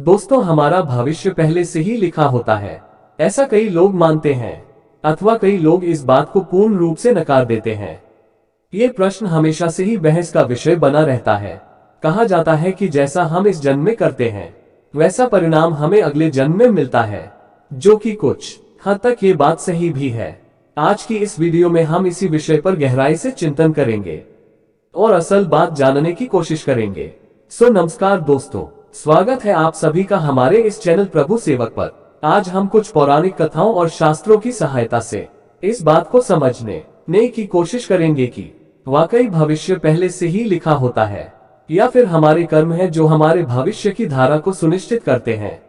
दोस्तों, हमारा भविष्य पहले से ही लिखा होता है, ऐसा कई लोग मानते हैं, अथवा कई लोग इस बात को पूर्ण रूप से नकार देते हैं। ये प्रश्न हमेशा से ही बहस का विषय बना रहता है। कहा जाता है कि जैसा हम इस जन्म में करते हैं, वैसा परिणाम हमें अगले जन्म में मिलता है, जो कि कुछ हद तक ये बात सही भी है। आज की इस वीडियो में हम इसी विषय पर गहराई से चिंतन करेंगे और असल बात जानने की कोशिश करेंगे। नमस्कार दोस्तों, स्वागत है आप सभी का हमारे इस चैनल प्रभु सेवक पर। आज हम कुछ पौराणिक कथाओं और शास्त्रों की सहायता से इस बात को समझने की कोशिश करेंगे कि वाकई भविष्य पहले से ही लिखा होता है या फिर हमारे कर्म है जो हमारे भविष्य की धारा को सुनिश्चित करते हैं।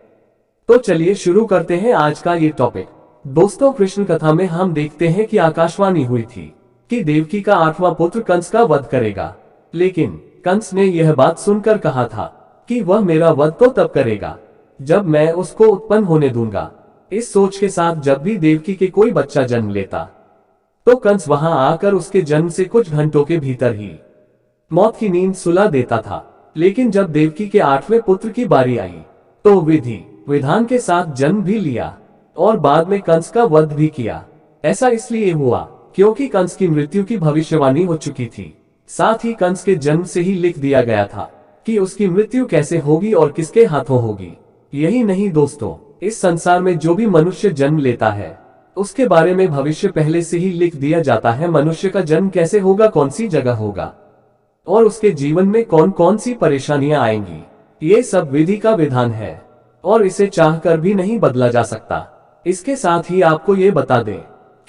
तो चलिए शुरू करते हैं आज का ये टॉपिक। दोस्तों, कृष्ण कथा में हम देखते हैं कि आकाशवाणी हुई थी कि देवकी का 8वां पुत्र कंस का वध करेगा, लेकिन कंस ने यह बात सुनकर कहा था कि वह मेरा वध तो तब करेगा जब मैं उसको उत्पन्न होने दूंगा। इस सोच के साथ जब भी देवकी के कोई बच्चा जन्म लेता तो कंस वहां आकर उसके जन्म से कुछ घंटों के भीतर ही मौत की नींद सुला देता था। लेकिन जब देवकी के 8वें पुत्र की बारी आई तो विधि विधान के साथ जन्म भी लिया और बाद में कंस का वध भी किया। ऐसा इसलिए हुआ क्योंकि कंस की मृत्यु की भविष्यवाणी हो चुकी थी। साथ ही कंस के जन्म से ही लिख दिया गया था कि उसकी मृत्यु कैसे होगी और किसके हाथों होगी। यही नहीं दोस्तों, इस संसार में जो भी मनुष्य जन्म लेता है उसके बारे में भविष्य पहले से ही लिख दिया जाता है। मनुष्य का जन्म कैसे होगा, कौन सी जगह होगा और उसके जीवन में कौन कौन सी परेशानियां आएंगी, ये सब विधि का विधान है और इसे चाहकर भी नहीं बदला जा सकता। इसके साथ ही आपको ये बता दें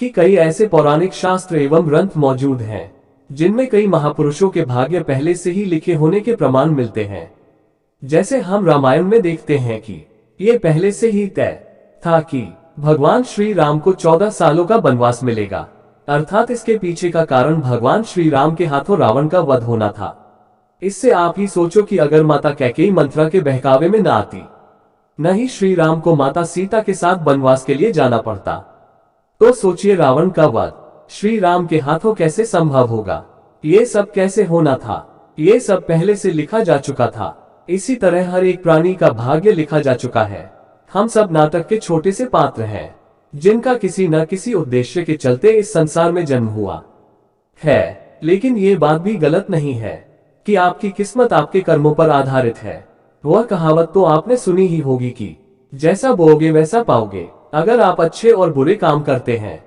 कि कई ऐसे पौराणिक शास्त्र एवं ग्रंथ मौजूद हैं जिनमें कई महापुरुषों के भाग्य पहले से ही लिखे होने के प्रमाण मिलते हैं। जैसे हम रामायण में देखते हैं कि ये पहले से ही तय था कि भगवान श्री राम को 14 सालों का वनवास मिलेगा। अर्थात इसके पीछे का कारण भगवान श्री राम के हाथों रावण का वध होना था। इससे आप ही सोचो कि अगर माता कैकेयी मंथरा के बहकावे में न आती, न ही श्री राम को माता सीता के साथ वनवास के लिए जाना पड़ता, तो सोचिए रावण का वध श्री राम के हाथों कैसे संभव होगा। ये सब कैसे होना था, ये सब पहले से लिखा जा चुका था। इसी तरह हर एक प्राणी का भाग्य लिखा जा चुका है। हम सब नाटक के छोटे से पात्र हैं जिनका किसी न किसी उद्देश्य के चलते इस संसार में जन्म हुआ है। लेकिन ये बात भी गलत नहीं है कि आपकी किस्मत आपके कर्मों पर आधारित है। वह कहावत तो आपने सुनी ही होगी कि जैसा बोओगे वैसा पाओगे। अगर आप अच्छे और बुरे काम करते हैं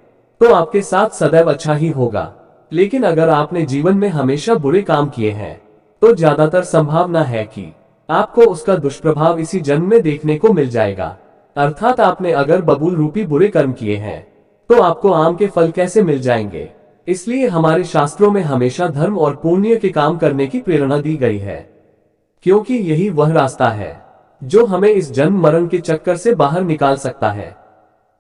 तो आपके साथ सदैव अच्छा ही होगा, लेकिन अगर आपने जीवन में हमेशा बुरे काम किए हैं तो ज्यादातर संभावना है कि आपको उसका दुष्प्रभाव इसी जन्म में देखने को मिल जाएगा। अर्थात आपने अगर बबूल रूपी बुरे कर्म किए हैं तो आपको आम के फल कैसे मिल जाएंगे। इसलिए हमारे शास्त्रों में हमेशा धर्म और पुण्य के काम करने की प्रेरणा दी गई है, क्योंकि यही वह रास्ता है जो हमें इस जन्म मरण के चक्कर से बाहर निकाल सकता है।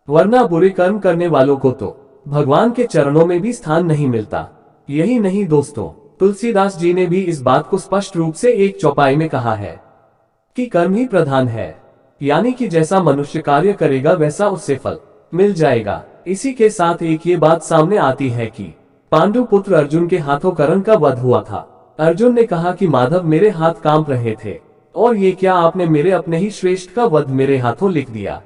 वरना बुरे कर्म करने वालों को तो भगवान के चरणों में भी स्थान नहीं मिलता। यही नहीं दोस्तों, तुलसीदास जी ने भी इस बात को स्पष्ट रूप से एक चौपाई में कहा है कि कर्म ही प्रधान है, यानी कि जैसा मनुष्य कार्य करेगा वैसा उससे फल मिल जाएगा। इसी के साथ एक ये बात सामने आती है कि पांडु पुत्र अर्जुन के हाथों कर्ण का वध हुआ था। अर्जुन ने कहा कि माधव मेरे हाथ कांप रहे थे और ये क्या आपने मेरे अपने ही श्रेष्ठ का वध मेरे हाथों लिख दिया,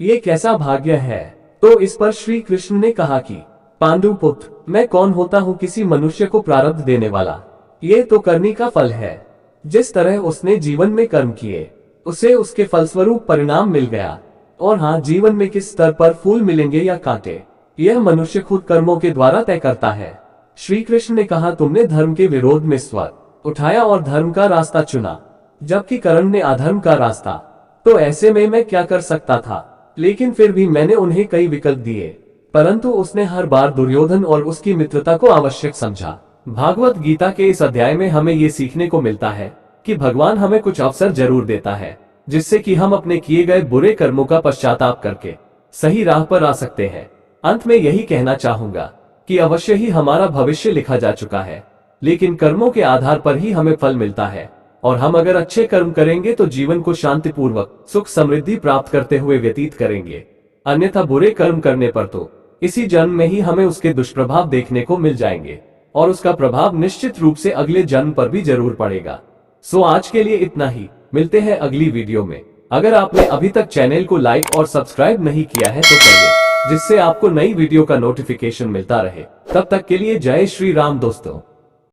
ये कैसा भाग्य है। तो इस पर श्री कृष्ण ने कहा कि पांडु पुत्र, मैं कौन होता हूँ किसी मनुष्य को प्रारब्ध देने वाला। ये तो करनी का फल है। जिस तरह उसने जीवन में कर्म किए उसे उसके फलस्वरूप परिणाम मिल गया। और हाँ, जीवन में किस स्तर पर फूल मिलेंगे या कांटे, यह मनुष्य खुद कर्मों के द्वारा तय करता है। श्री कृष्ण ने कहा, तुमने धर्म के विरोध में स्वर उठाया और धर्म का रास्ता चुना, जबकि कर्ण ने अधर्म का रास्ता। तो ऐसे में मैं क्या कर सकता था, लेकिन फिर भी मैंने उन्हें कई विकल्प दिए, परंतु उसने हर बार दुर्योधन और उसकी मित्रता को आवश्यक समझा। भागवत गीता के इस अध्याय में हमें ये सीखने को मिलता है कि भगवान हमें कुछ अवसर जरूर देता है जिससे कि हम अपने किए गए बुरे कर्मों का पश्चाताप करके सही राह पर आ सकते हैं। अंत में यही कहना चाहूंगा कि अवश्य ही हमारा भविष्य लिखा जा चुका है, लेकिन कर्मों के आधार पर ही हमें फल मिलता है। और हम अगर अच्छे कर्म करेंगे तो जीवन को शांतिपूर्वक सुख समृद्धि प्राप्त करते हुए व्यतीत करेंगे। अन्यथा बुरे कर्म करने पर तो इसी जन्म में ही हमें उसके दुष्प्रभाव देखने को मिल जाएंगे और उसका प्रभाव निश्चित रूप से अगले जन्म पर भी जरूर पड़ेगा। आज के लिए इतना ही। मिलते हैं अगली वीडियो में। अगर आपने अभी तक चैनल को लाइक और सब्सक्राइब नहीं किया है तो करिए, जिससे आपको नई वीडियो का नोटिफिकेशन मिलता रहे। तब तक के लिए जय श्री राम दोस्तों।